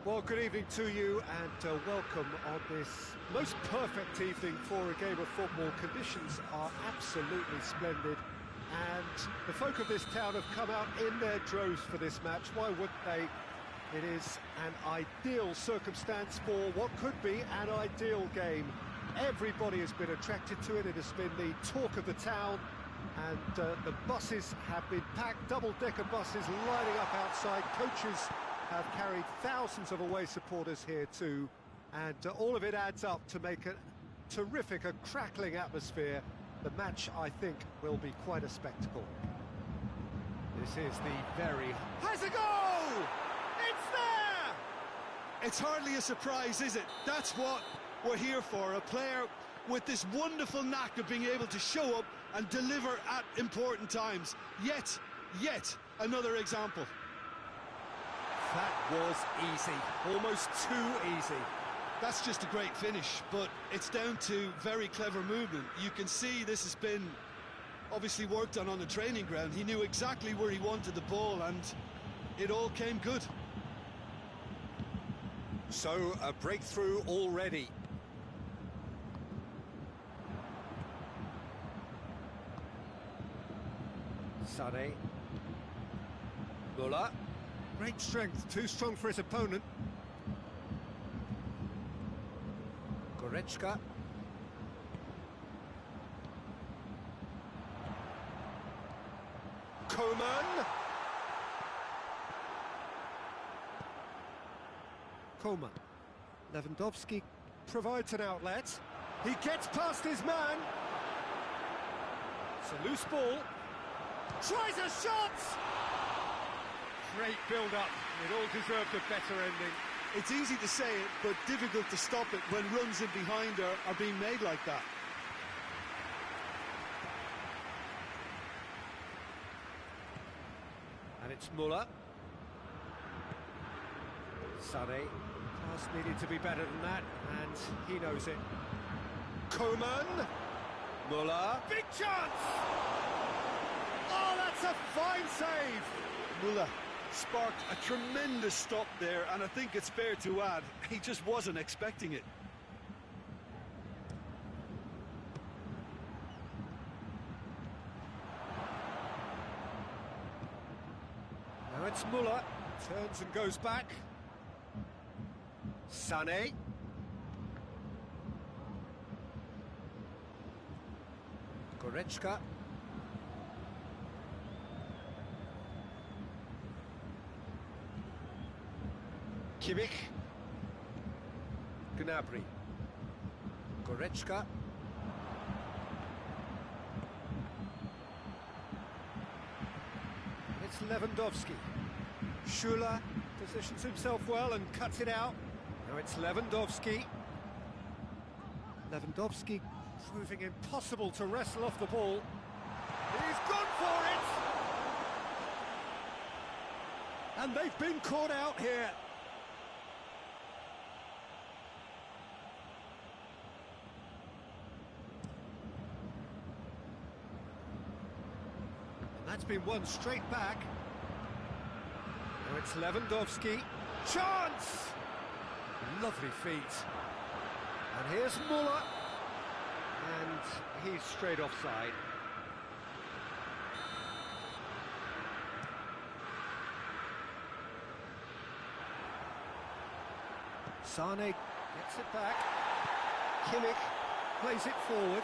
Well, good evening to you and welcome on this most perfect evening for a game of football. Conditions are absolutely splendid and the folk of this town have come out in their droves for this match. Why wouldn't they? It is an ideal circumstance for what could be an ideal game. Everybody has been attracted to it. It has been the talk of the town and the buses have been packed, double-decker buses lining up outside. Coaches have carried thousands of away supporters here too, and all of it adds up to make a terrific, a crackling atmosphere. The match, I think, will be quite a spectacle. This is the very... Has a goal! It's there! It's hardly a surprise, is it? That's what we're here for, a player with this wonderful knack of being able to show up and deliver at important times. Yet another example. That was easy, almost too easy. That's just a great finish, but it's down to very clever movement. You can see this has been obviously worked on the training ground. He knew exactly where he wanted the ball and it all came good. So, a breakthrough already. Sané. Müller. Great strength, too strong for his opponent. Goretzka. Coman. Coman. Lewandowski provides an outlet. He gets past his man. It's a loose ball. Tries a shot! Great build-up. It all deserved a better ending. It's easy to say it, but difficult to stop it when runs in behind are being made like that. And it's Müller. Sané. Pass needed to be better than that, and he knows it. Coman. Müller. Big chance! Oh, that's a fine save! Müller sparked a tremendous stop there, and I think it's fair to add, he just wasn't expecting it. Now it's Müller, turns and goes back. Sané. Goretzka. Kimmich. Gnabry. Goretzka. It's Lewandowski. Schüller positions himself well and cuts it out. Now it's Lewandowski. Lewandowski proving impossible to wrestle off the ball. He's gone for it! And they've been caught out here. That's been won straight back. Now it's Lewandowski. Chance! Lovely feet. And here's Müller. And he's straight offside. Sané gets it back. Kimmich plays it forward.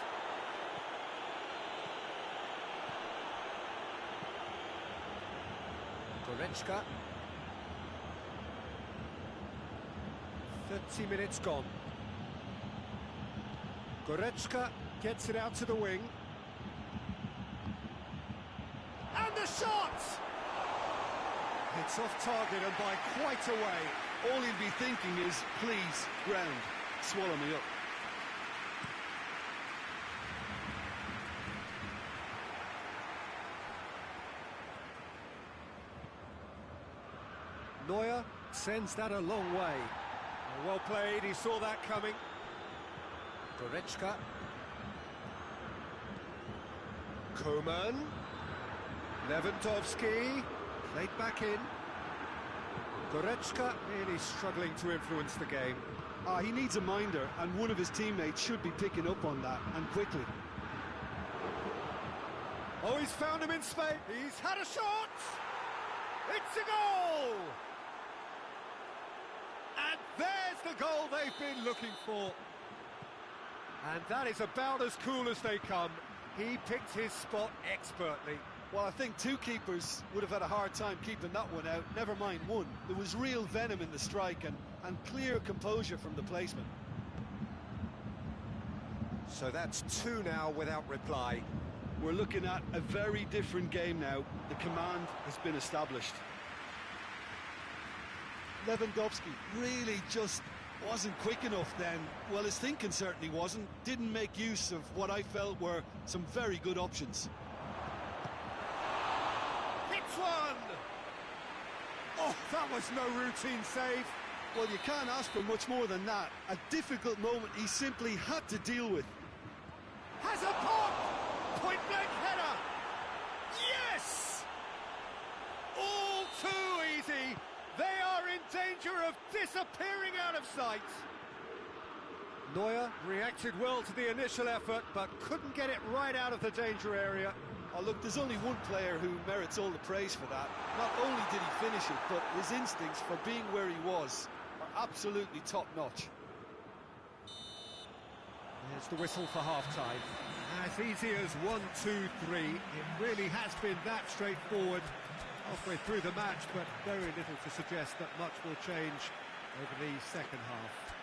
Goretzka. 30 minutes gone. Goretzka gets it out to the wing. And the shot! It's off target and by quite a way. All he'll be thinking is, please, ground, swallow me up. Neuer sends that a long way. Well played, he saw that coming. Goretzka. Coman. Lewandowski. Played back in. Goretzka really struggling to influence the game. He needs a minder, and one of his teammates should be picking up on that, and quickly. Oh, he's found him in space. He's had a shot. It's a goal. And there's the goal they've been looking for. And that is about as cool as they come. He picked his spot expertly. Well, I think two keepers would have had a hard time keeping that one out, never mind one. There was real venom in the strike and clear composure from the placement. So that's two now without reply. We're looking at a very different game now. The command has been established. Lewandowski really just wasn't quick enough then. Well, his thinking certainly wasn't. Didn't make use of what I felt were some very good options. Hits one! Oh, that was no routine save. Well, you can't ask for much more than that. A difficult moment he simply had to deal with. Has a pop! Point-blank header! Yes! All too easy. They are in danger of disappearing out of sight. Neuer reacted well to the initial effort, but couldn't get it right out of the danger area. Oh, look, there's only one player who merits all the praise for that. Not only did he finish it, but his instincts for being where he was are absolutely top-notch. There's the whistle for half-time. As easy as 1, 2, 3. It really has been that straightforward halfway through the match, but very little to suggest that much will change over the second half.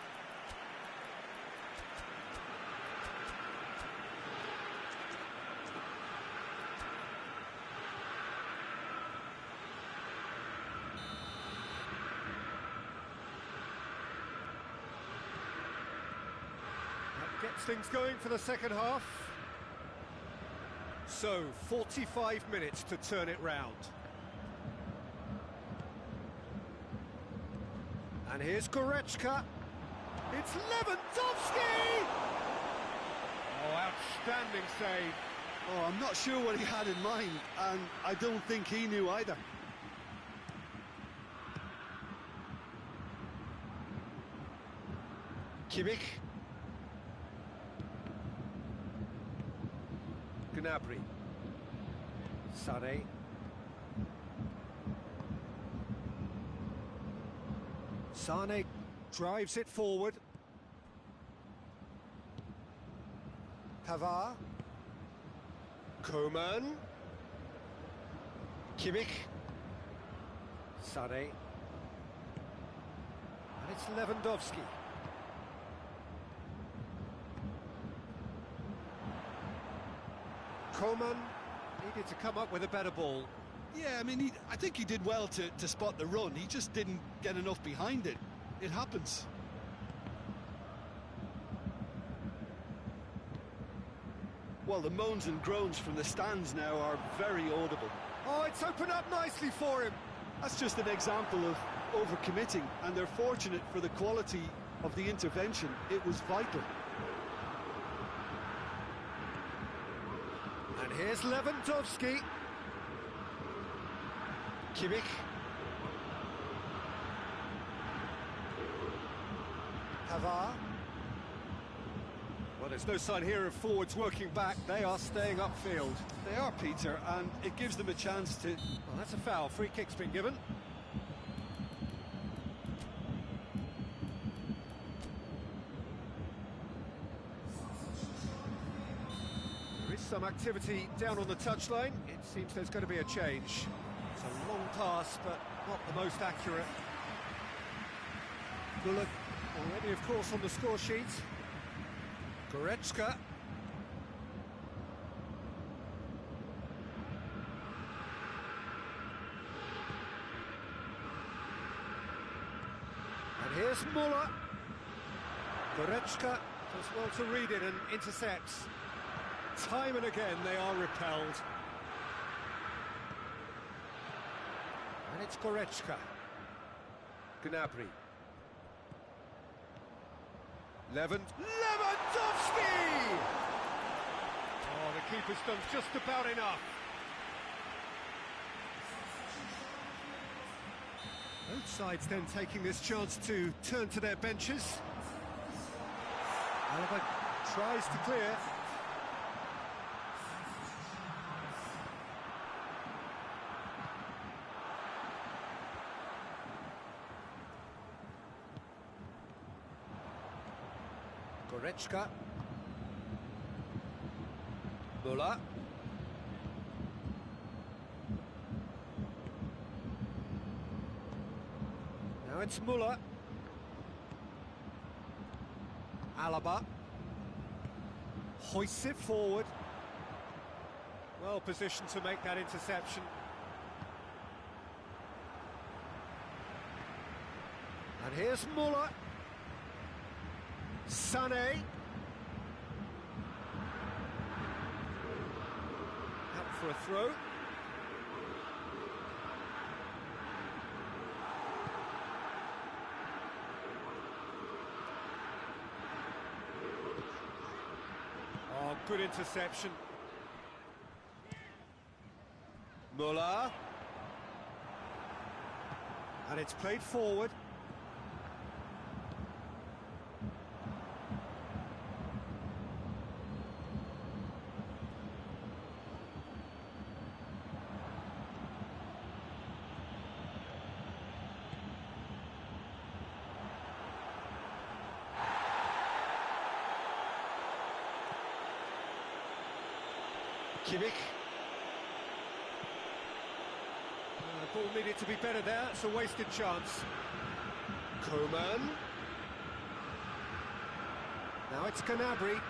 That gets things going for the second half. So, 45 minutes to turn it round. And here's Goretzka. It's Lewandowski! Oh, outstanding save. Oh, I'm not sure what he had in mind, and I don't think he knew either. Kimmich. Gnabry. Sané. Sané drives it forward. Pavard. Coman. Kimmich. Sané. And it's Lewandowski. Coman needed to come up with a better ball. Yeah, I mean, I think he did well to spot the run. He just didn't get enough behind it. It happens. Well, the moans and groans from the stands now are very audible. Oh, it's opened up nicely for him. That's just an example of overcommitting, and they're fortunate for the quality of the intervention. It was vital. And here's Lewandowski. Kimmich. Pavard. Well, there's no sign here of forwards working back. They are staying upfield. They are, Peter, and it gives them a chance to... Well, that's a foul. Free kick's been given. There is some activity down on the touchline. It seems there's going to be a change. It's a long pass, but not the most accurate. Bullock already, of course, on the score sheet. Goretzka. And here's Muller. Goretzka does well to read it and intercepts. Time and again they are repelled. And it's Goretzka. Gnabry. Lewandowski! Oh, the keeper's done just about enough. Both sides then taking this chance to turn to their benches. Alaba tries to clear. Goretzka. Müller. Now it's Müller. Alaba. Hoists it forward. Well positioned to make that interception. And here's Müller. Sané. Out for a throw. Oh, good interception. Müller. And it's played forward. Kimmich. The ball needed to be better there, it's a wasted chance. Coman. Now it's Gnabry.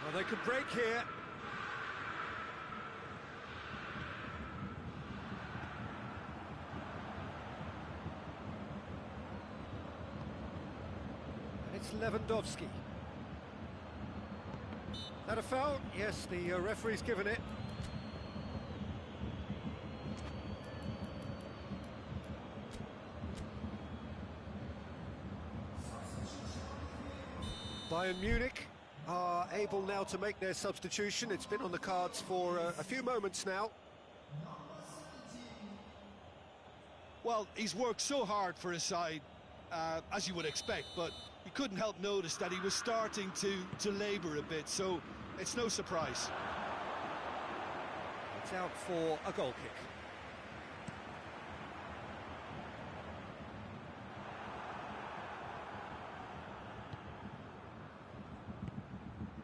Well, they could break here. It's Lewandowski. Is that a foul? Yes, the referee's given it. Bayern Munich are able now to make their substitution. It's been on the cards for a few moments now. Well, he's worked so hard for his side, as you would expect, but you couldn't help notice that he was starting to labour a bit, so it's no surprise. It's out for a goal kick.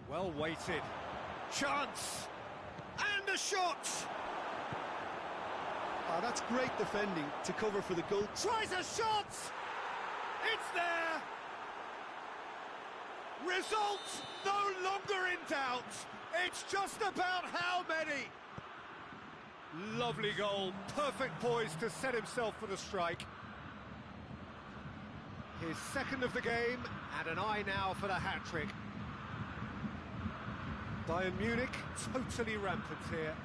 Well weighted. Chance! And a shot! Oh, that's great defending to cover for the goal. Tries a shot! It's there! Result no longer in doubt. It's just about how many. Lovely goal, perfect poise to set himself for the strike. His second of the game, and an eye now for the hat-trick. Bayern Munich totally rampant here.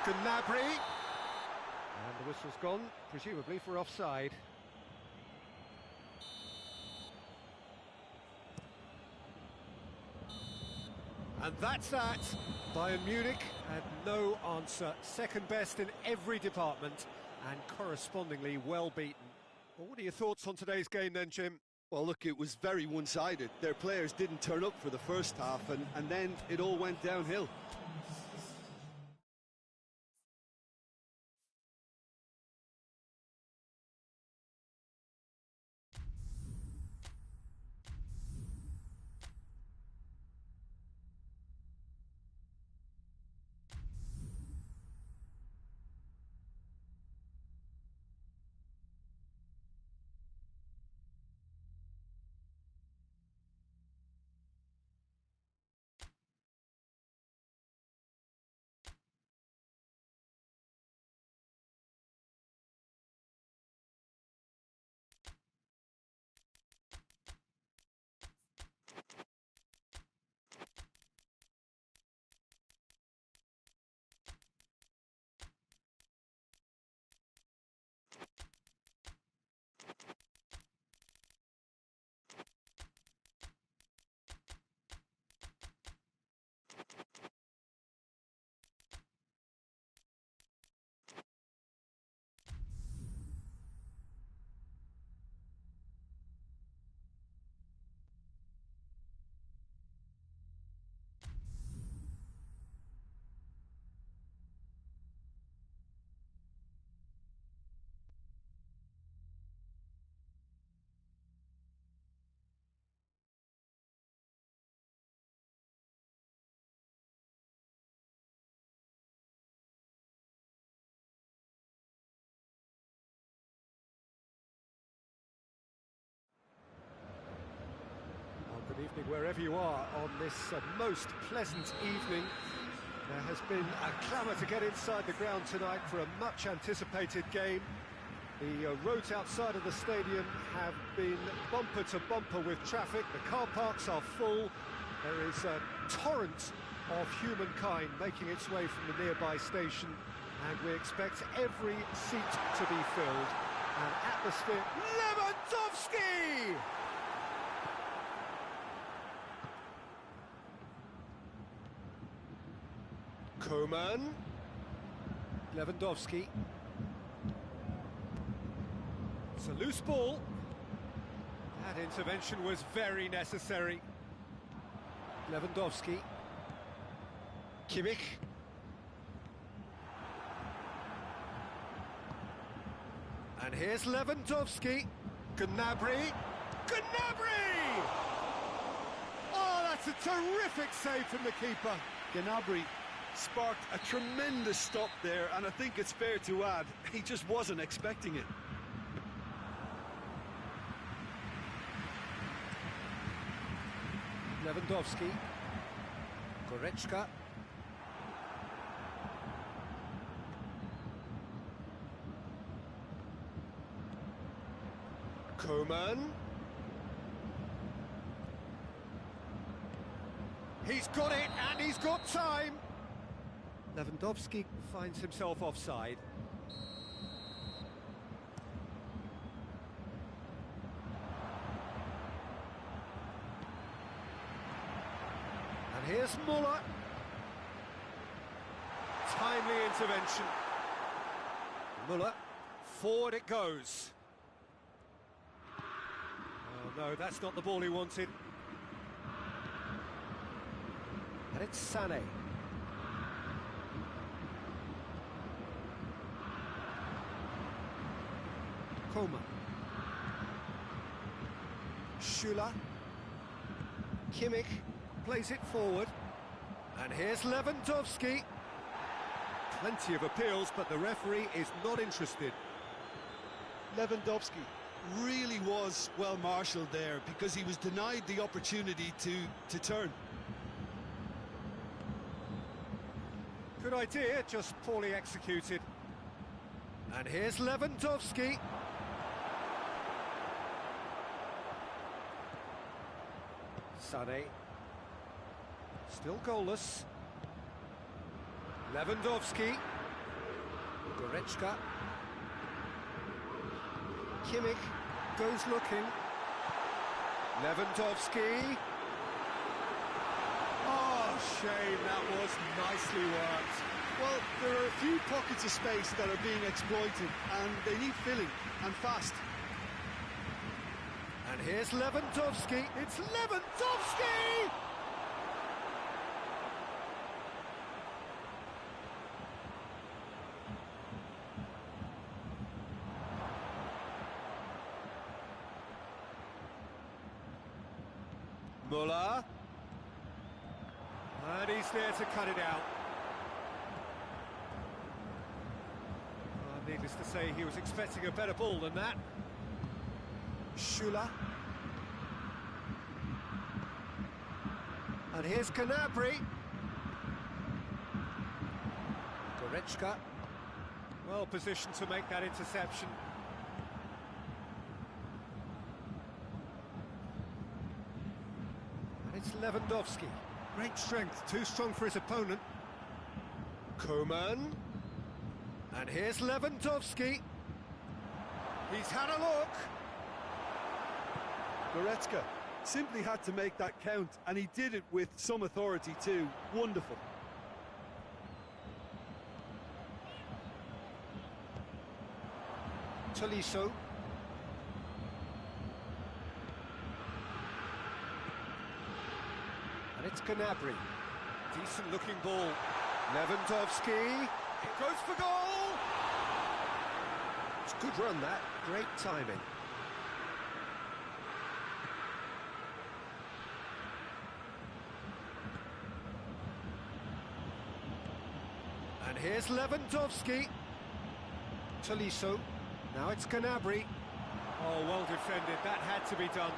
Gnabry. And the whistle's gone, presumably for offside. And that's that. Bayern Munich had no answer. Second best in every department and correspondingly well beaten. Well, what are your thoughts on today's game then, Jim? Well, look, it was very one-sided. Their players didn't turn up for the first half, and then it all went downhill. Good evening wherever you are on this most pleasant evening. There has been a clamour to get inside the ground tonight for a much-anticipated game. The roads outside of the stadium have been bumper to bumper with traffic. The car parks are full. There is a torrent of humankind making its way from the nearby station, and we expect every seat to be filled. An atmosphere... Lewandowski! Koeman. Lewandowski. It's a loose ball. That intervention was very necessary. Lewandowski. Kimmich. And here's Lewandowski. Gnabry. Gnabry! Oh, that's a terrific save from the keeper. Gnabry sparked a tremendous stop there, and I think it's fair to add, he just wasn't expecting it. Lewandowski. Goretzka. Koeman. He's got it, and he's got time. Lewandowski finds himself offside. And here's Muller. Timely intervention. Muller, forward it goes. Oh no, that's not the ball he wanted. And it's Sané. Koeman. Schüller. Kimmich plays it forward. And here's Lewandowski. Plenty of appeals, but the referee is not interested. Lewandowski really was well marshalled there because he was denied the opportunity to turn. Good idea, just poorly executed. And here's Lewandowski. Sané. Still goalless. Lewandowski. Goretzka. Kimmich goes looking. Lewandowski. Oh, shame, that was nicely worked. Well, there are a few pockets of space that are being exploited, and they need filling, and fast. And here's Lewandowski. It's Lewandowski! Muller. And he's there to cut it out. Needless to say, he was expecting a better ball than that. Schüller. And here's Gnabry. Goretzka. Well positioned to make that interception. And it's Lewandowski. Great strength, too strong for his opponent. Koeman. And here's Lewandowski. He's had a look. Goretzka simply had to make that count, and he did it with some authority too. Wonderful. Tolisso. And it's Gnabry. Decent looking ball. Lewandowski. It goes for goal! It's a good run, that. Great timing. And here's Lewandowski. Tolisso. Now it's Gnabry. Oh, well defended. That had to be done.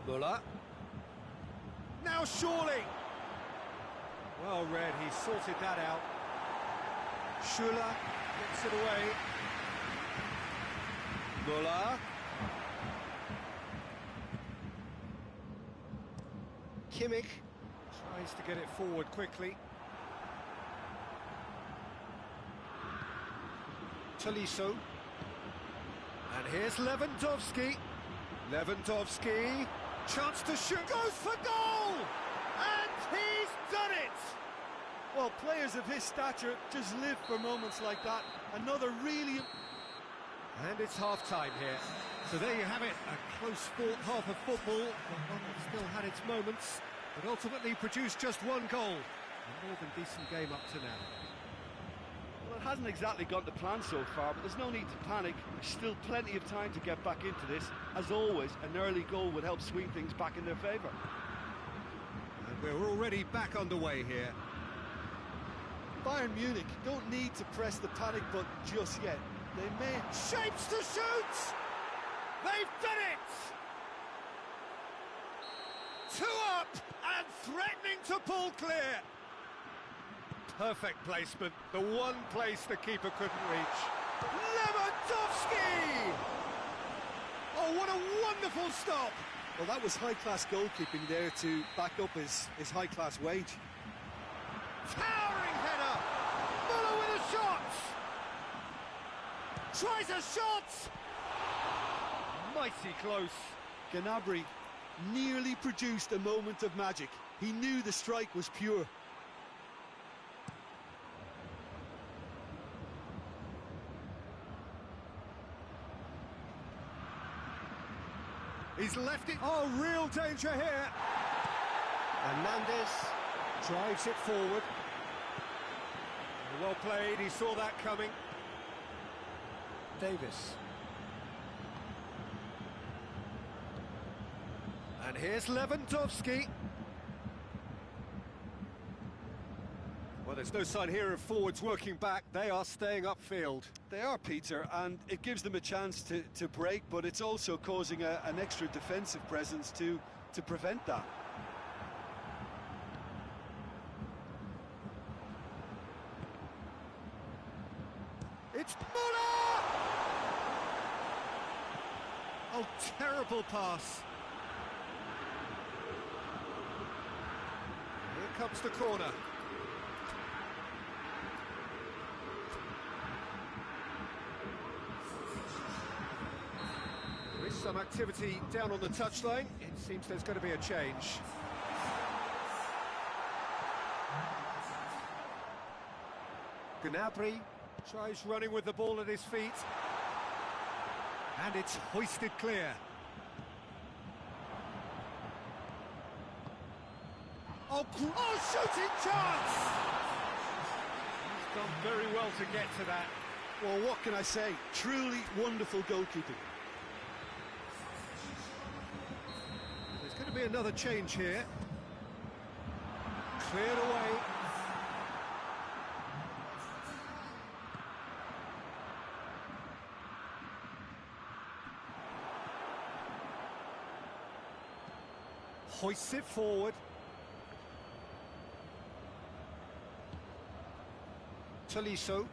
Muller. Now surely. Well read, he sorted that out. Schuler gets it away. Muller. Kimmich tries to get it forward quickly. Tolisso. And here's Lewandowski. Lewandowski. Chance to shoot. Goes for goal! And he's done it! Well, players of his stature just live for moments like that. Another really... And it's half-time here. So there you have it, a close-fought half of football, but one that still had its moments, but ultimately produced just one goal. A more than decent game up to now. Well, it hasn't exactly gone to plan so far, but there's no need to panic. There's still plenty of time to get back into this. As always, an early goal would help swing things back in their favour. And we're already back underway here. Bayern Munich don't need to press the panic button just yet. They may... Shapes to shoot! They've done it! 2 up and threatening to pull clear. Perfect placement, the one place the keeper couldn't reach. Lewandowski! Oh, what a wonderful stop! Well, that was high-class goalkeeping there to back up his high-class wage. Towering header! Muller with a shot! Tries a shot! Mighty close. Gnabry nearly produced a moment of magic. He knew the strike was pure. He's left it. Oh, real danger here. Hernandez drives it forward. Well played, he saw that coming. Davis. And here's Lewandowski. Well, there's no sign here of forwards working back. They are staying upfield. They are, Peter, and it gives them a chance to break, but it's also causing an extra defensive presence to prevent that. It's Muller! Oh, terrible pass. Here comes the corner. There is some activity down on the touchline. It seems there's going to be a change. Gnabry tries running with the ball at his feet. And it's hoisted clear. Oh, shooting chance! He's done very well to get to that. Well, what can I say? Truly wonderful goalkeeping. There's going to be another change here. Cleared away. Hoists it forward. Tolisso.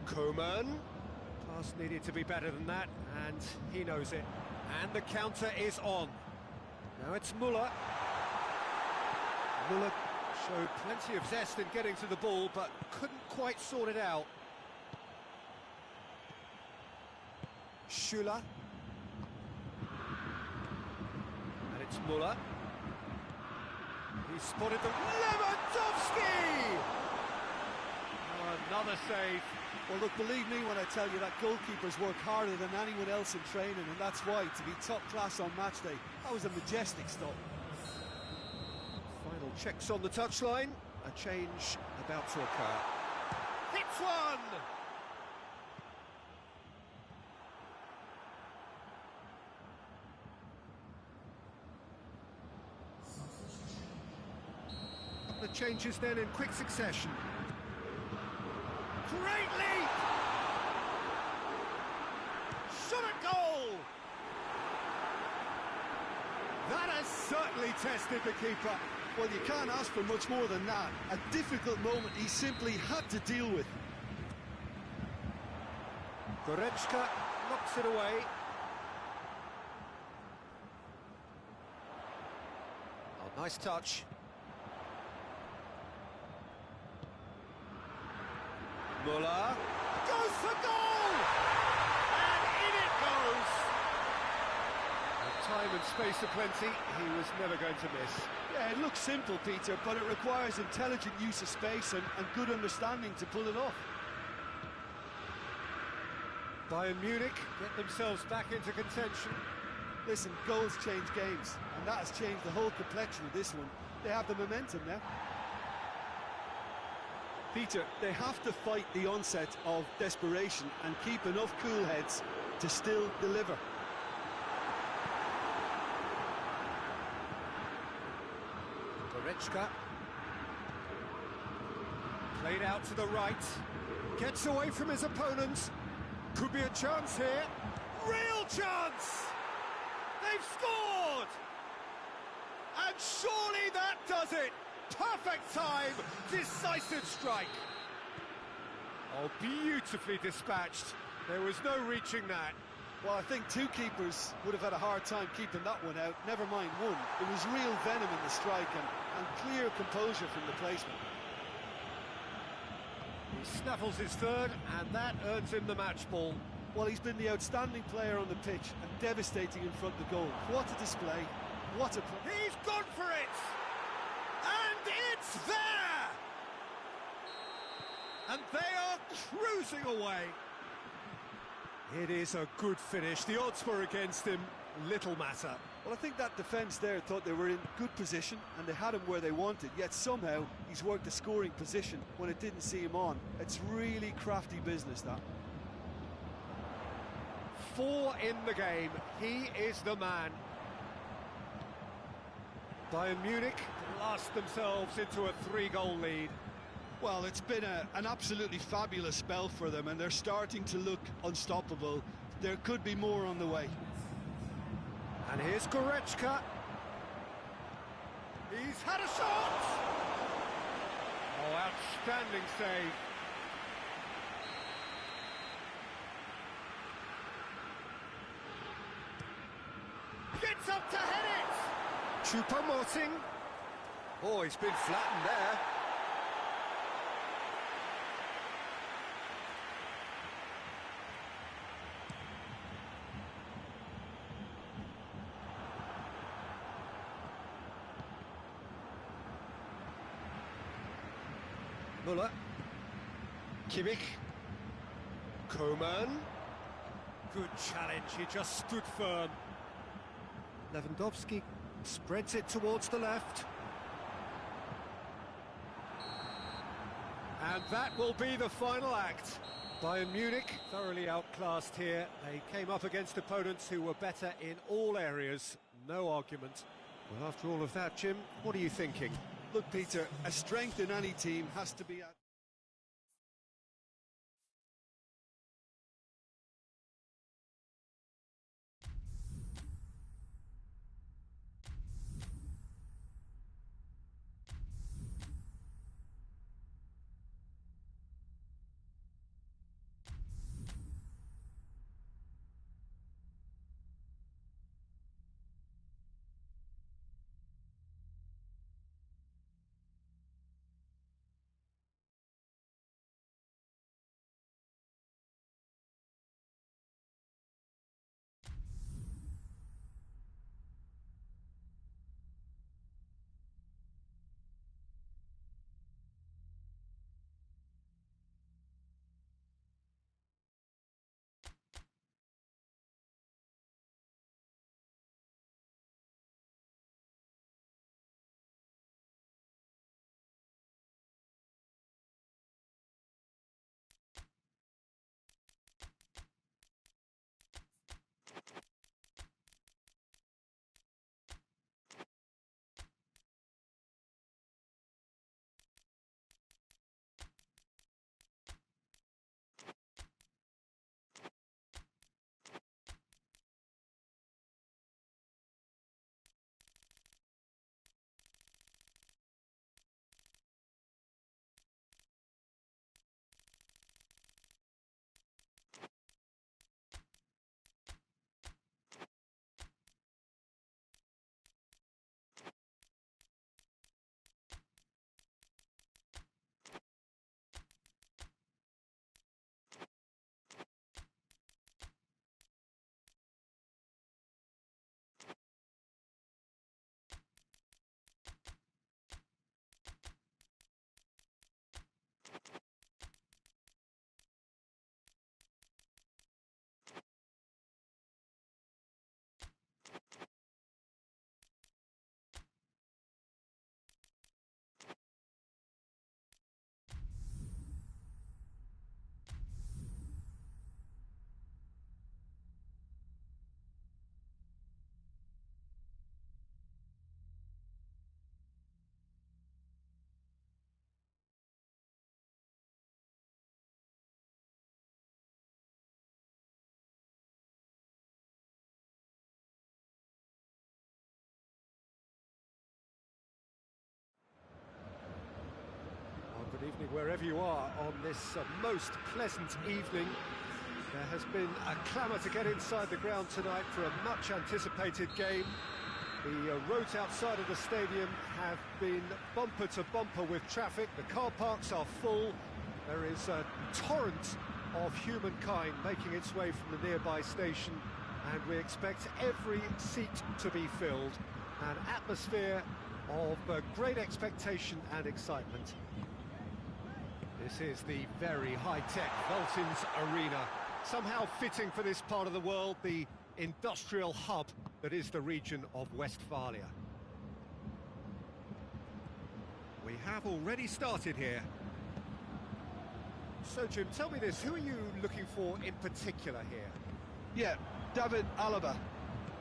Coman. Pass needed to be better than that, and he knows it. And the counter is on. Now it's Muller. Muller showed plenty of zest in getting to the ball, but couldn't quite sort it out. Schuler. And it's Muller. He spotted the... Lewandowski! Oh, another save. Well, look, believe me when I tell you that goalkeepers work harder than anyone else in training, and that's why, to be top class on match day, that was a majestic stop. Final checks on the touchline. A change about to occur. Hits one! The changes then in quick succession. Great leap! certainly tested the keeper. Well, you can't ask for much more than that. A difficult moment he simply had to deal with. Goretzka knocks it away. Oh, nice touch. Muller goes for goal! And in it goes! With time and space aplenty, he was never going to miss. Yeah, it looks simple, Peter, but it requires intelligent use of space and good understanding to pull it off. Bayern Munich get themselves back into contention. Listen, goals change games, and that has changed the whole complexion of this one. They have the momentum now. Peter, they have to fight the onset of desperation and keep enough cool heads to still deliver. Goretzka. Played out to the right. Gets away from his opponents. Could be a chance here. Real chance! They've scored! And surely that does it! Perfect time, decisive strike. Oh, beautifully dispatched. There was no reaching that. Well, I think two keepers would have had a hard time keeping that one out, never mind one. It was real venom in the strike and clear composure from the placement. He snaffles his third, and that earns him the match ball. Well, he's been the outstanding player on the pitch and devastating in front of the goal. What a display, what a play. He's gone for it! And it's there! And they are cruising away. It is a good finish. The odds were against him. Little matter. Well, I think that defence there thought they were in good position and they had him where they wanted, yet somehow he's worked a scoring position when it didn't see him on. It's really crafty business, that. 4 in the game. He is the man. Bayern Munich blast themselves into a 3-goal lead. Well, it's been an absolutely fabulous spell for them, and they're starting to look unstoppable. There could be more on the way. And here's Goretzka. He's had a shot! Oh, outstanding save. Gets up to head it! Choupo-Moting. Oh, he's been flattened there. Muller. Kimmich. Coman. Good challenge, he just stood firm. Lewandowski spreads it towards the left. And that will be the final act. Bayern Munich thoroughly outclassed here. They came up against opponents who were better in all areas. No argument. Well, after all of that, Jim, what are you thinking? Look, Peter, a strength in any team has to be at wherever you are on this most pleasant evening. There has been a clamour to get inside the ground tonight for a much-anticipated game. The roads outside of the stadium have been bumper to bumper with traffic. The car parks are full. There is a torrent of humankind making its way from the nearby station, and we expect every seat to be filled. An atmosphere of great expectation and excitement. This is the very high-tech Veltins Arena, somehow fitting for this part of the world, the industrial hub that is the region of Westphalia. We have already started here. So, Jim, tell me this, who are you looking for in particular here? Yeah, David Alaba,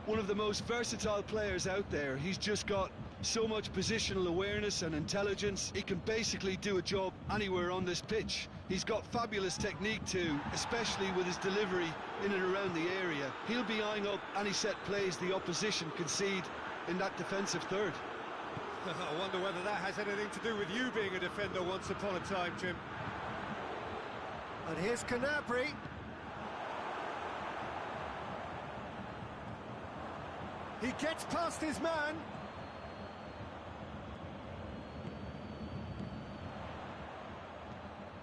one of the most versatile players out there. He's just got so much positional awareness and intelligence. He can basically do a job anywhere on this pitch. He's got fabulous technique too, especially with his delivery in and around the area. He'll be eyeing up any set plays the opposition concede in that defensive third. I wonder whether that has anything to do with you being a defender once upon a time, Jim. And here's Gnabry. He gets past his man.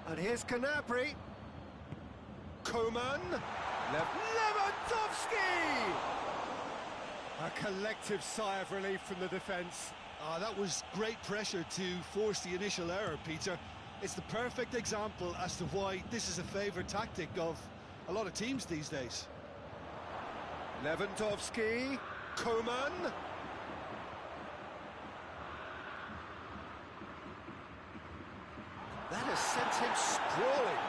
And here's Gnabry. Coman. Lewandowski! A collective sigh of relief from the defence. That was great pressure to force the initial error, Peter. It's the perfect example as to why this is a favourite tactic of a lot of teams these days. Lewandowski. Coman. That has sent him sprawling.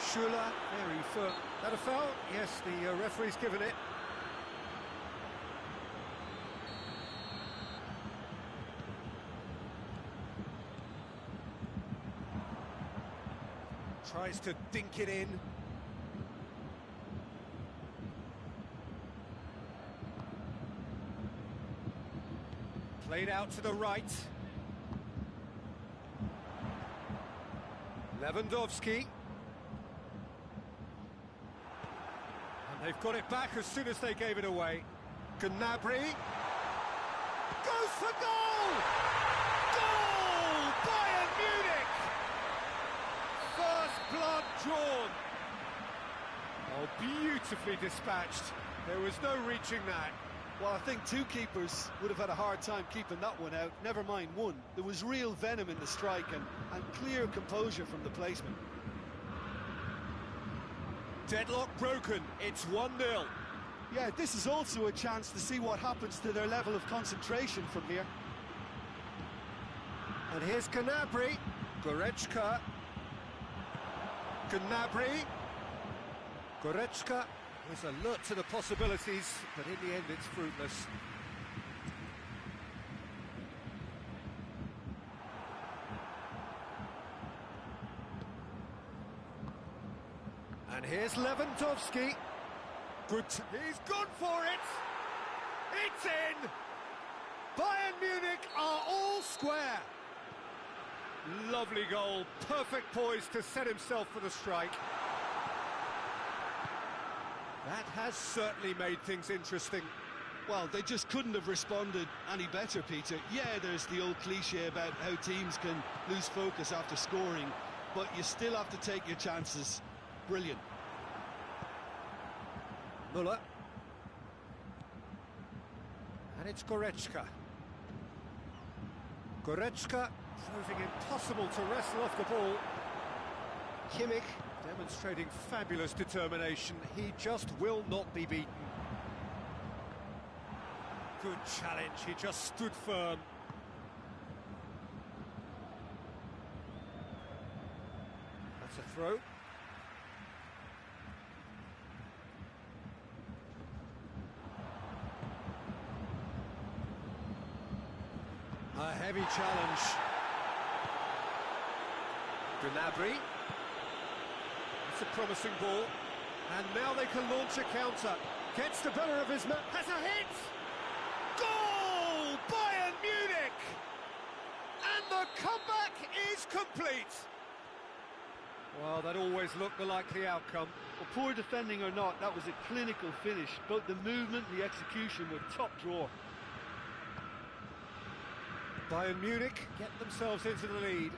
Schüller, very firm. That a foul? Yes, the referee's given it. Tries to dink it in. Played out to the right. Lewandowski. And they've got it back as soon as they gave it away. Gnabry. Goes for goal! Goal! Bayern Munich! First blood drawn. Oh, beautifully dispatched. There was no reaching that. Well, I think two keepers would have had a hard time keeping that one out, never mind one. There was real venom in the strike and clear composure from the placement. Deadlock broken, it's 1-0. Yeah, this is also a chance to see what happens to their level of concentration from here. And here's Gnabry. Goretzka. Gnabry. Goretzka is alert to the possibilities, but in the end it's fruitless. And here's Lewandowski. Good. He's gone for it. It's in. Bayern Munich are all square. Lovely goal. Perfect poise to set himself for the strike. That has certainly made things interesting. Well, they just couldn't have responded any better, Peter. Yeah, there's the old cliche about how teams can lose focus after scoring, but you still have to take your chances. Brilliant. Müller. And it's Goretzka. Goretzka proving impossible to wrestle off the ball. Kimmich demonstrating fabulous determination. He just will not be beaten. Good challenge, he just stood firm. That's a throw. A heavy challenge. Gnabry. It's a promising ball. And now they can launch a counter. Gets the better of his man. Has a hit! Goal! Bayern Munich! And the comeback is complete! Well, that always looked the likely outcome. Well, poor defending or not, that was a clinical finish. Both the movement and the execution were top drawer. Bayern Munich get themselves into the lead.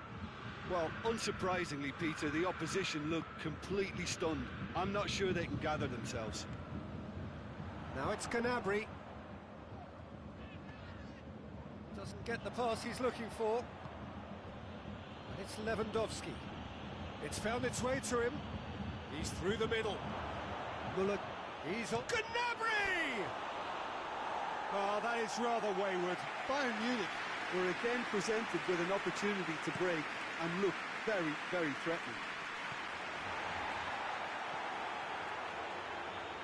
Well, unsurprisingly, Peter, the opposition looked completely stunned. I'm not sure they can gather themselves. Now it's Gnabry. Doesn't get the pass he's looking for. And it's Lewandowski. It's found its way to him. He's through the middle. Müller, he's on... Gnabry! Oh, that is rather wayward. Bayern Munich were again presented with an opportunity to break and look very, very threatening.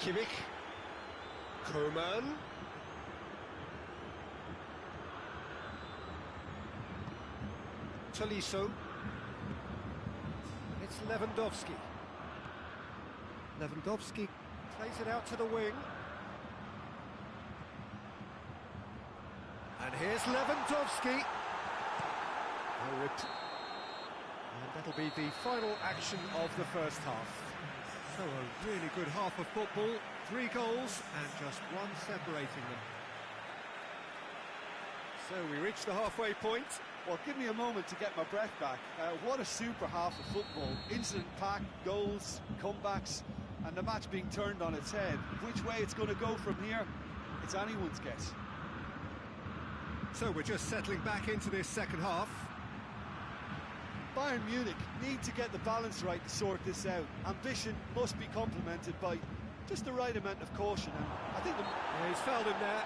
Kimmich. Coman. Tolisso. It's Lewandowski. Lewandowski plays it out to the wing. And here's Lewandowski. And that'll be the final action of the first half. So a really good half of football. 3 goals and just one separating them. So we reach the halfway point. Well, give me a moment to get my breath back. What a super half of football. Incident-packed, goals, comebacks, and the match being turned on its head. Which way it's going to go from here, it's anyone's guess. So we're just settling back into this second half. Bayern Munich need to get the balance right to sort this out. Ambition must be complemented by just the right amount of caution, and I think Yeah, he's fouled him there.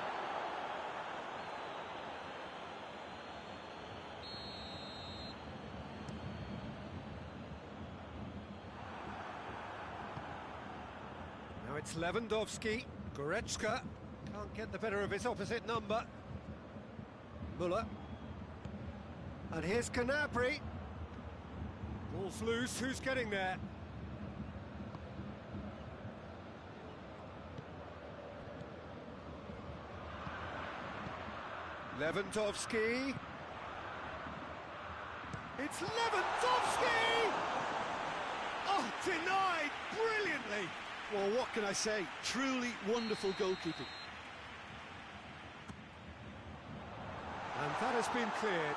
Now it's Lewandowski. Goretzka can't get the better of his opposite number. Müller. And here's Gnabry. Ball's loose, who's getting there? Lewandowski. It's Lewandowski! Oh, denied brilliantly! well, what can I say? Truly wonderful goalkeeping. And that has been cleared.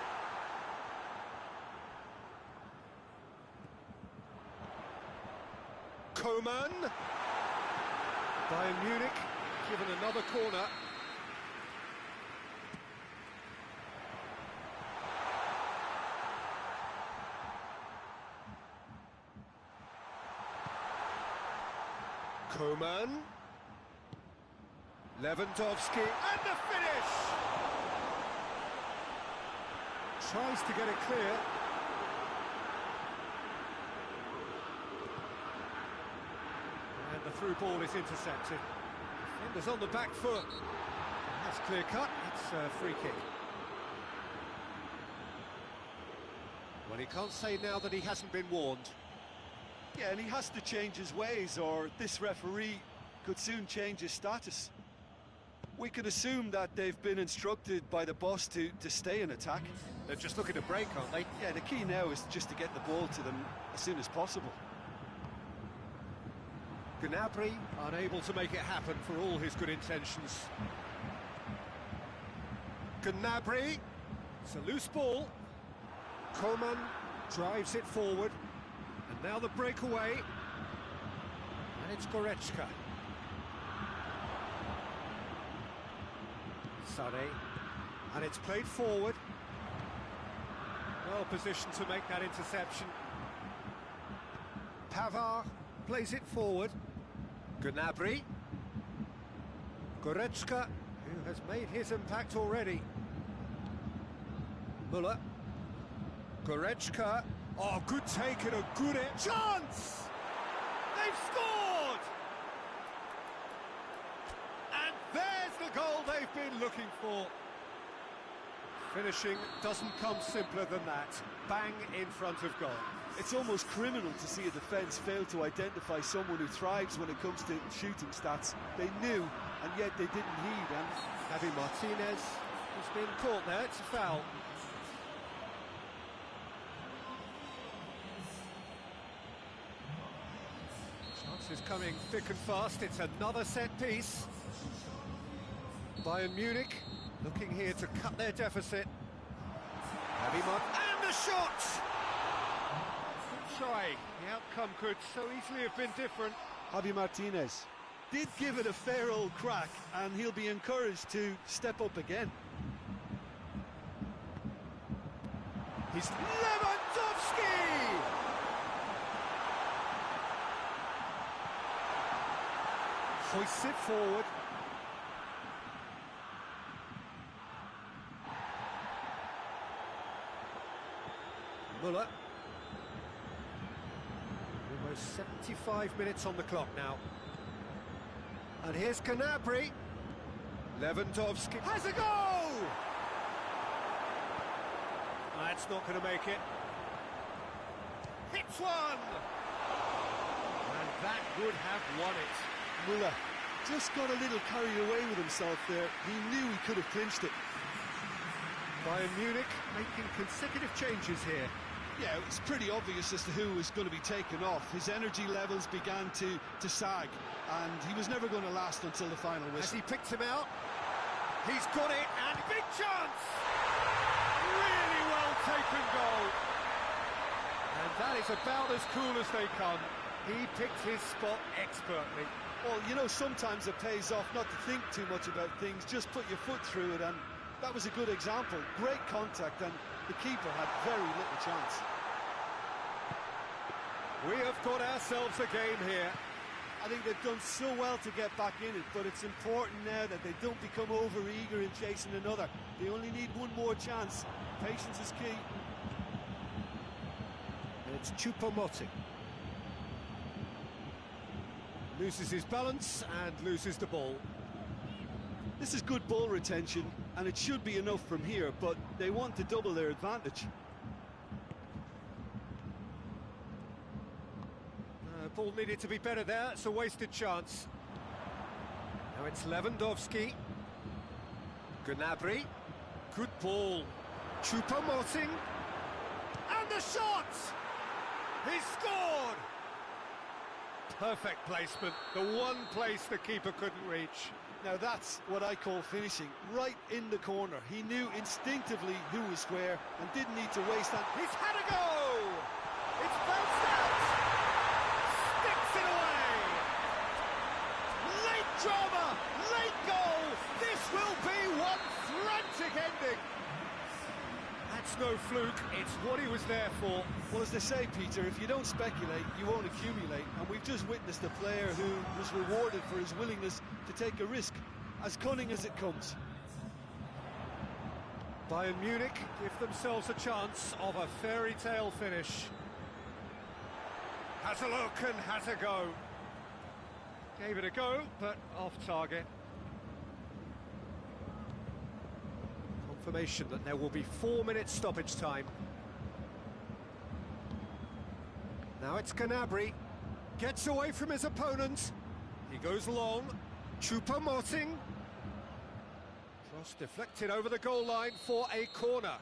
Coman. Bayern Munich given another corner. Coman. Lewandowski, and the finish! Tries to get it clear. And the through ball is intercepted. Defender's on the back foot. That's clear cut, it's a free kick. Well, he can't say now that he hasn't been warned. Yeah, and he has to change his ways, or this referee could soon change his status. We could assume that they've been instructed by the boss to stay in attack. They're just looking to break, aren't they? Yeah, the key now is just to get the ball to them as soon as possible. Gnabry unable to make it happen for all his good intentions. Gnabry, it's a loose ball. Coman drives it forward. And now the breakaway. And it's Goretzka. Sané. And it's played forward. Well positioned to make that interception. Pavard plays it forward. Gnabry. Goretzka, who has made his impact already. Müller. Goretzka. Oh, good take and a good chance! They've scored! And there's the goal they've been looking for. Finishing doesn't come simpler than that. Bang in front of goal. It's almost criminal to see a defence fail to identify someone who thrives when it comes to shooting stats. They knew, and yet they didn't heed, and Javi Martinez has been caught there, it's a foul. This is coming thick and fast. It's another set piece. Bayern Munich looking here to cut their deficit. And the shot! Sorry, the outcome could so easily have been different. Javi Martinez did give it a fair old crack, and he'll be encouraged to step up again. He's Lewandowski! Hoists it forward. Muller. Almost 75 minutes on the clock now. And here's Gnabry. Lewandowski has a goal! That's not going to make it. Hits one! And that would have won it. Muller just got a little carried away with himself there. He knew he could have clinched it. Bayern Munich making consecutive changes here. Yeah, it was pretty obvious as to who was going to be taken off. His energy levels began to sag, and he was never going to last until the final whistle. As he picked him out, he's got it, and big chance! Really well taken goal. And that is about as cool as they come. He picked his spot expertly. Well, you know, sometimes it pays off not to think too much about things, just put your foot through it, and that was a good example. Great contact, and the keeper had very little chance. We have got ourselves a game here. I think they've done so well to get back in it, but it's important now that they don't become over-eager in chasing another. They only need one more chance. Patience is key. And it's Choupo-Moting. Loses his balance and loses the ball. This is good ball retention, and it should be enough from here, but they want to double their advantage. Ball needed to be better there. It's a wasted chance. Now it's Lewandowski. Gnabry. Good ball. Choupo-Moting. And the shot! He scored! Perfect placement. The one place the keeper couldn't reach. Now that's what I call finishing, right in the corner. He knew instinctively who was where and didn't need to waste that. He's had a go! It's bounced out! Sticks it away! Late drama! Late goal! This will be one frantic ending! That's no fluke, it's what he was there for. Well, as they say, Peter, if you don't speculate, you won't accumulate. And we've just witnessed a player who was rewarded for his willingness to take a risk, as cunning as it comes. Bayern Munich give themselves a chance of a fairy tale finish. Has a look and has a go. Gave it a go, but off target. Confirmation that there will be 4 minutes stoppage time. Now it's Gnabry. Gets away from his opponent. He goes long. Choupo-Moting. Cross deflected over the goal line for a corner.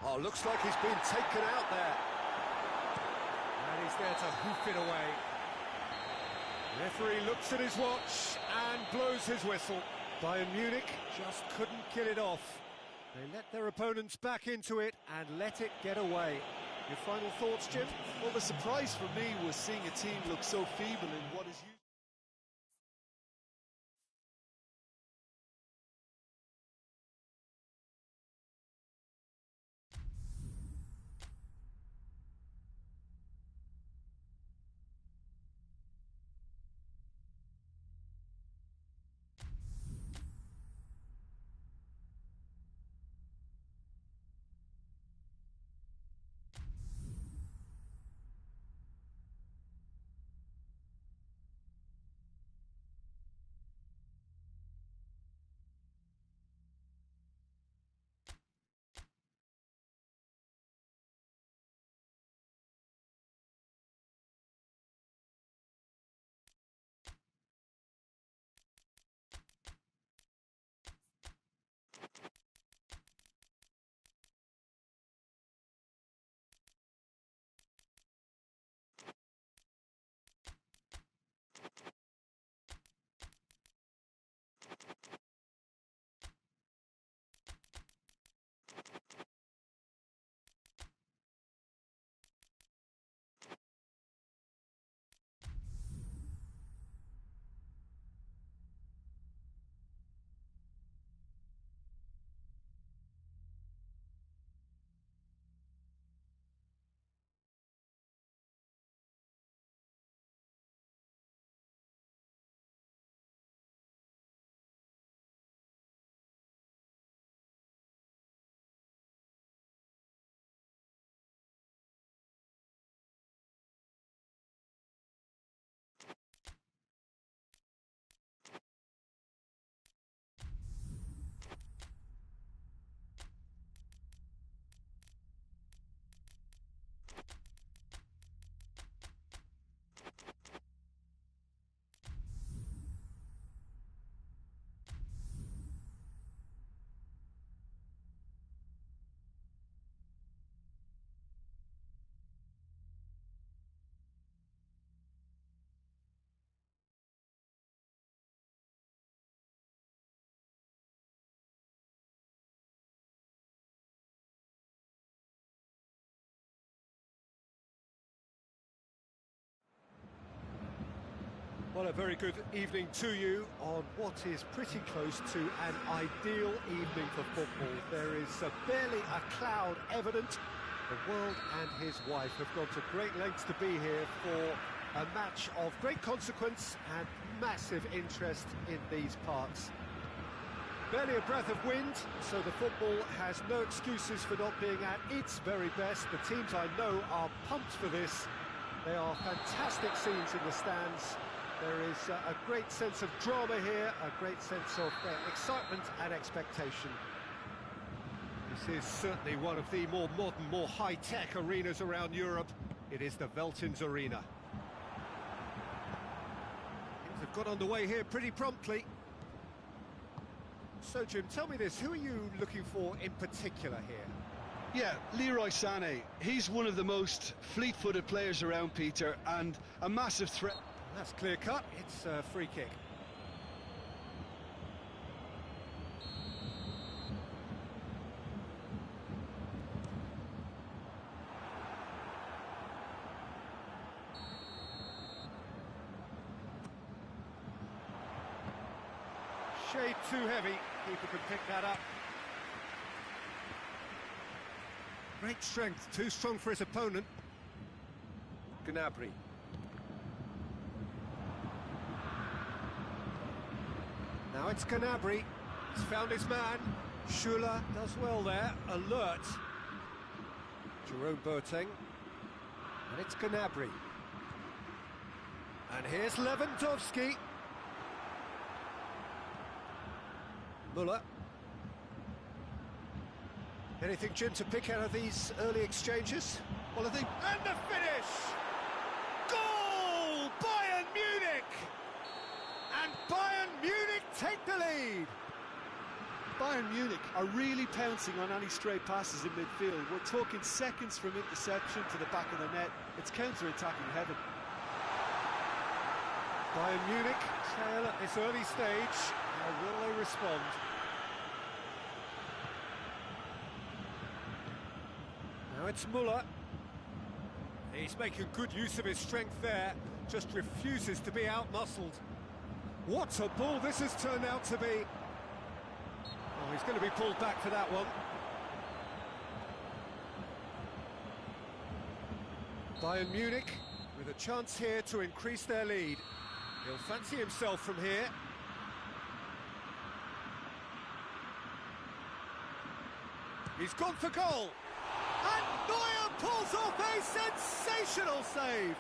Oh, looks like he's been taken out there. And he's there to hoof it away. Referee looks at his watch and blows his whistle. Bayern Munich just couldn't get it off. They let their opponents back into it and let it get away. Your final thoughts, Jim? Well, the surprise for me was seeing a team look so feeble in what is usually Well, a very good evening to you on what is pretty close to an ideal evening for football. There is barely a cloud evident. The world and his wife have gone to great lengths to be here for a match of great consequence and massive interest in these parts. Barely a breath of wind, so the football has no excuses for not being at its very best. The teams I know are pumped for this. They are fantastic scenes in the stands. There is a great sense of drama here, a great sense of excitement and expectation. This is certainly one of the more modern, more high-tech arenas around Europe. It is the Veltins Arena. Things have got underway here pretty promptly. So, Jim, tell me this, who are you looking for in particular here? Yeah, Leroy Sané. He's one of the most fleet-footed players around, Peter, and a massive threat. That's clear-cut. It's a free kick. Shade too heavy. Keeper can pick that up. Great strength. Too strong for his opponent. Gnabry. Now it's Gnabry. He's found his man. Schüller does well there. Alert. Jerome Boateng. And it's Gnabry. And here's Lewandowski. Müller. Anything, Jim, to pick out of these early exchanges? Well, I think... And the finish! Goal! Bayern Munich! And Bayern Munich take the lead! Bayern Munich are really pouncing on any stray passes in midfield. We're talking seconds from interception to the back of the net. It's counter-attacking heaven. Bayern Munich trail at this early stage. How will they respond? Now it's Müller. He's making good use of his strength there, just refuses to be out-muscled. What a ball this has turned out to be. Oh, he's going to be pulled back for that one. Bayern Munich with a chance here to increase their lead. He'll fancy himself from here. He's gone for goal. And Neuer pulls off a sensational save.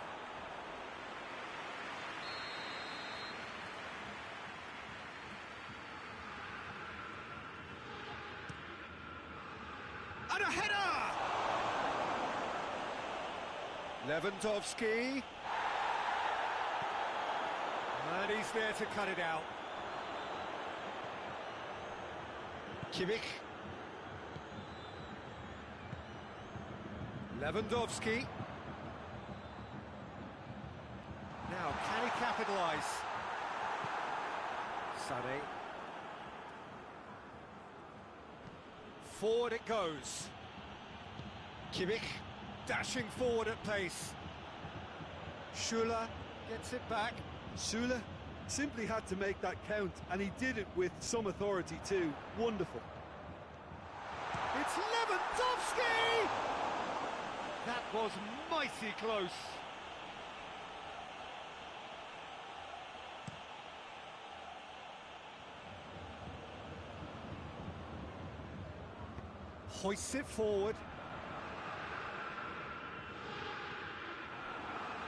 And a header! Lewandowski. And he's there to cut it out. Kimmich. Lewandowski. Now, can he capitalise? Sané. Forward it goes. Kimmich dashing forward at pace. Schüller gets it back. Schüller simply had to make that count, and he did it with some authority too. Wonderful. It's Lewandowski! That was mighty close. Hoists it forward.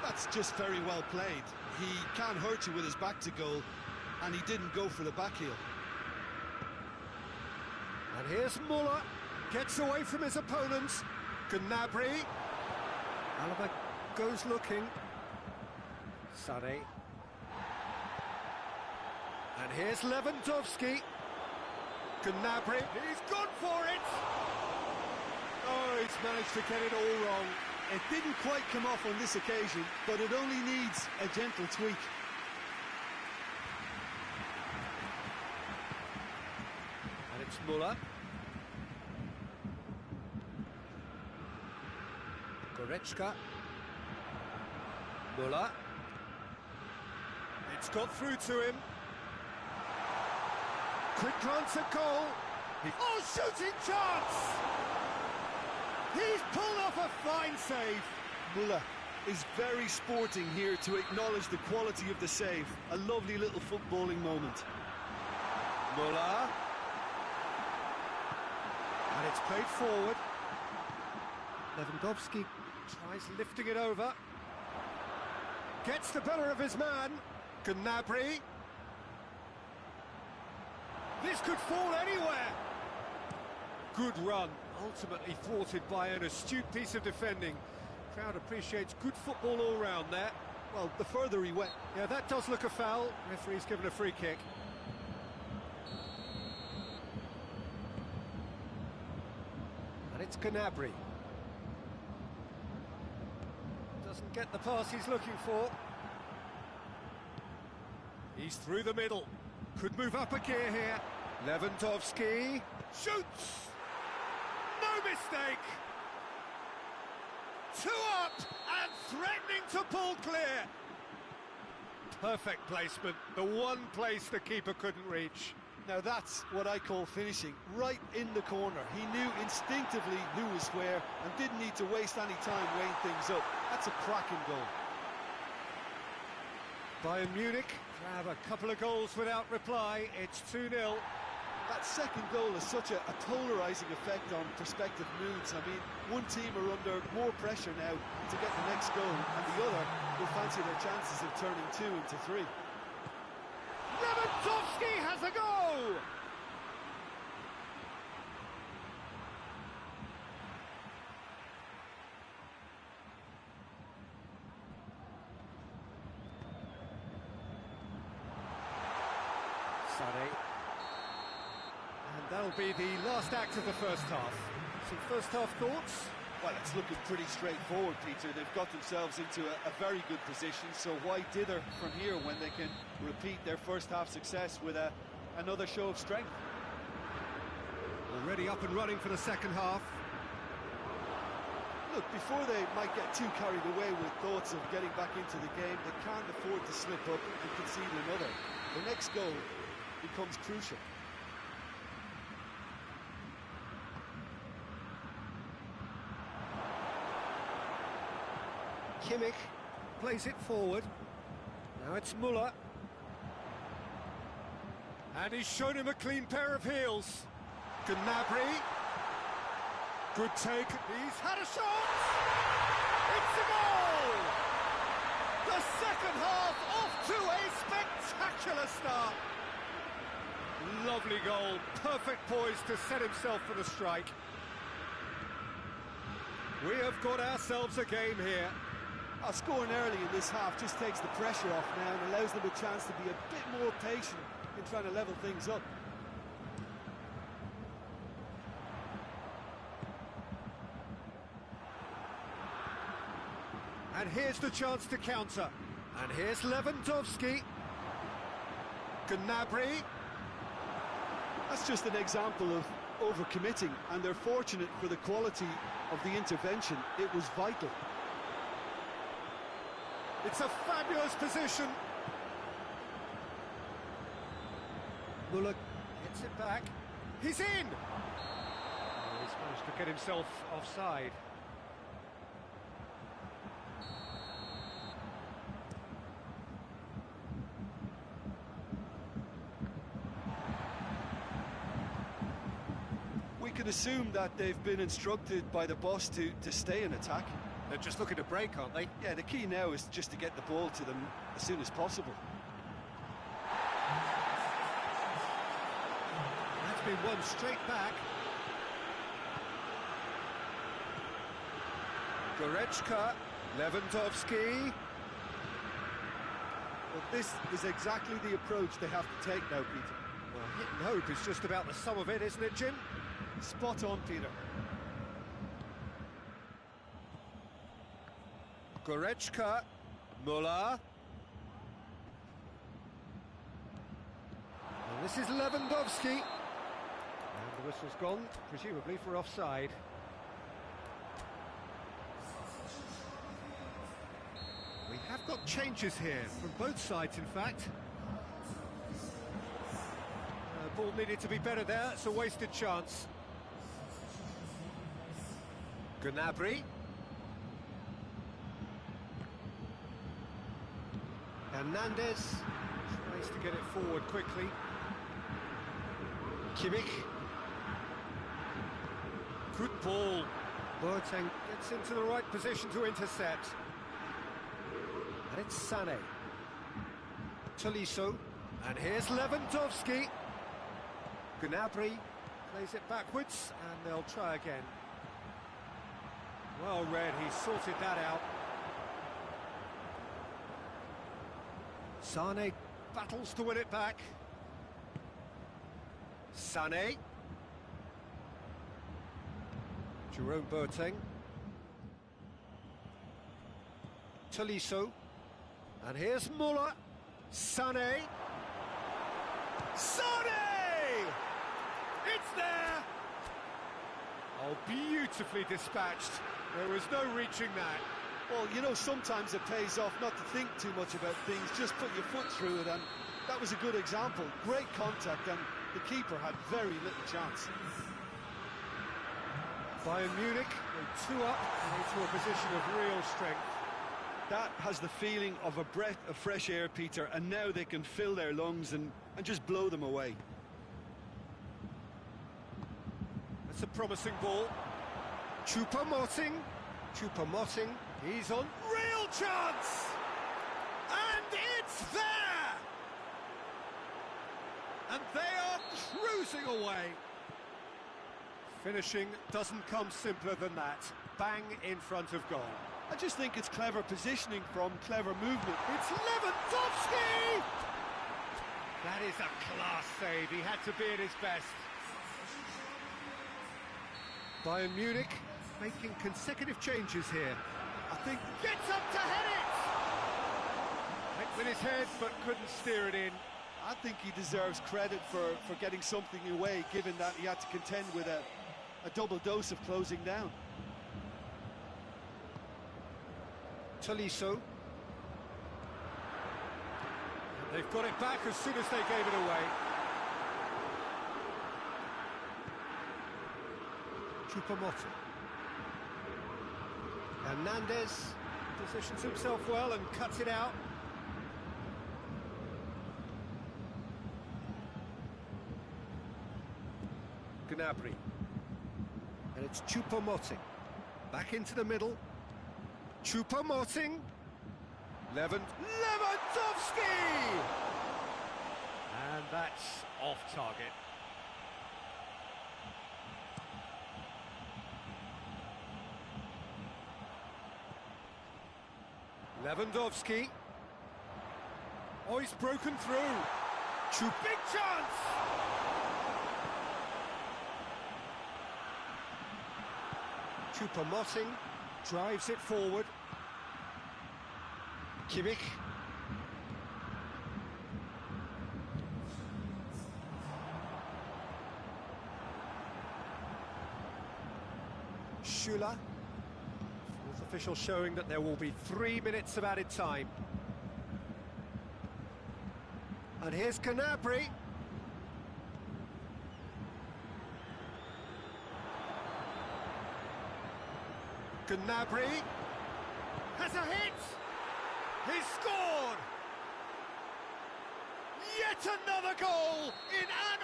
That's just very well played. He can't hurt you with his back to goal, and he didn't go for the back heel. And here's Müller, gets away from his opponents. Gnabry. Alaba goes looking. Sané. And here's Lewandowski. Gnabry, he's gone for it! Oh, he's managed to get it all wrong. It didn't quite come off on this occasion, but it only needs a gentle tweak. And it's Müller. Goretzka. Müller. It's got through to him. Quick glance at goal. Oh, shooting chance! He's pulled off a fine save. Muller is very sporting here to acknowledge the quality of the save. A lovely little footballing moment. Muller. And it's played forward. Lewandowski tries lifting it over. Gets the better of his man. Gnabry. This could fall anywhere. Good run, ultimately thwarted by an astute piece of defending. Crowd appreciates good football all round there. Well, the further he went... Yeah, that does look a foul. Referee's given a free kick. And it's Gnabry. Doesn't get the pass he's looking for. He's through the middle. Could move up a gear here. Lewandowski shoots! No mistake! 2 up and threatening to pull clear. Perfect placement, the one place the keeper couldn't reach. Now that's what I call finishing, right in the corner. He knew instinctively who was where and didn't need to waste any time weighing things up. That's a cracking goal. Bayern Munich grab a couple of goals without reply. It's 2-0. That second goal has such a polarising effect on prospective moods. I mean, one team are under more pressure now to get the next goal, and the other will fancy their chances of turning 2 into 3. Lewandowski has a go! Sané. And that'll be the last act of the first half. Some first half thoughts? Well, it's looking pretty straightforward, Peter. They've got themselves into a very good position, so why dither from here when they can repeat their first half success with another show of strength? Already up and running for the second half. Look, before they might get too carried away with thoughts of getting back into the game, they can't afford to slip up and concede another. The next goal becomes crucial. Kimmich plays it forward. Now it's Muller. And he's shown him a clean pair of heels. Gnabry. Good take. He's had a shot! It's a goal! The second half off to a spectacular start. Lovely goal. Perfect poise to set himself for the strike. We have got ourselves a game here. Scoring early in this half just takes the pressure off now and allows them a chance to be a bit more patient in trying to level things up. And here's the chance to counter. And here's Lewandowski. Gnabry. That's just an example of overcommitting, and they're fortunate for the quality of the intervention. It was vital. It's a fabulous position. Muller gets it back. He's in! Oh, he's managed to get himself offside. We can assume that they've been instructed by the boss to stay in attack. They're just looking to break, aren't they? Yeah, the key now is just to get the ball to them as soon as possible. That's been won straight back. Goretzka, Lewandowski. Well, this is exactly the approach they have to take now, Peter. Well, hit and hope is just about the sum of it, isn't it, Jim? Spot on, Peter. Goretzka, Muller. And this is Lewandowski. And the whistle's gone, presumably for offside. We have I've got changes here from both sides, in fact. Ball needed to be better there. It's a wasted chance. Gnabry. Hernandez tries to get it forward quickly. Kimmich. Good ball. Boateng gets into the right position to intercept. And it's Sané. Tolisso. And here's Lewandowski. Gnabry plays it backwards, and they'll try again. Well read, he sorted that out. Sané battles to win it back. Sané. Jerome Boateng. Tolisso. And here's Muller. Sané. Sané! It's there! Oh, beautifully dispatched. There was no reaching that. Well, you know, sometimes it pays off not to think too much about things, just put your foot through it, and that was a good example. Great contact, and the keeper had very little chance. Bayern Munich, they 2 up and into a position of real strength. That has the feeling of a breath of fresh air, Peter, and now they can fill their lungs and just blow them away. That's a promising ball. Choupo-Moting. Choupo-Moting. He's on. Real chance! And it's there! And they are cruising away. Finishing doesn't come simpler than that. Bang in front of goal. I just think it's clever positioning from clever movement. It's Lewandowski! That is a class save. He had to be at his best. Bayern Munich making consecutive changes here. I think gets up to head it! Went with his head but couldn't steer it in. I think he deserves credit for getting something away, given that he had to contend with a double dose of closing down. Tolisso. They've got it back as soon as they gave it away. Choupo-Moting. Hernandez positions himself well and cuts it out. Gnabry. And it's Choupo-Moting. Back into the middle. Choupo-Moting. Lewandowski! And that's off target. Lewandowski. Oh, he's broken through. Big chance! Choupo-Moting drives it forward. Kimmich. Schüller. Fourth official showing that there will be 3 minutes of added time. And here's Gnabry. Gnabry has a hit. He's scored. Yet another goal in an...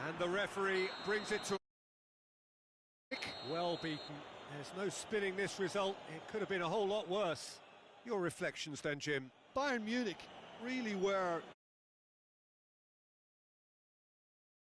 And the referee brings it to... Well beaten. There's no spinning this result. It could have been a whole lot worse. Your reflections then, Jim? Bayern Munich really were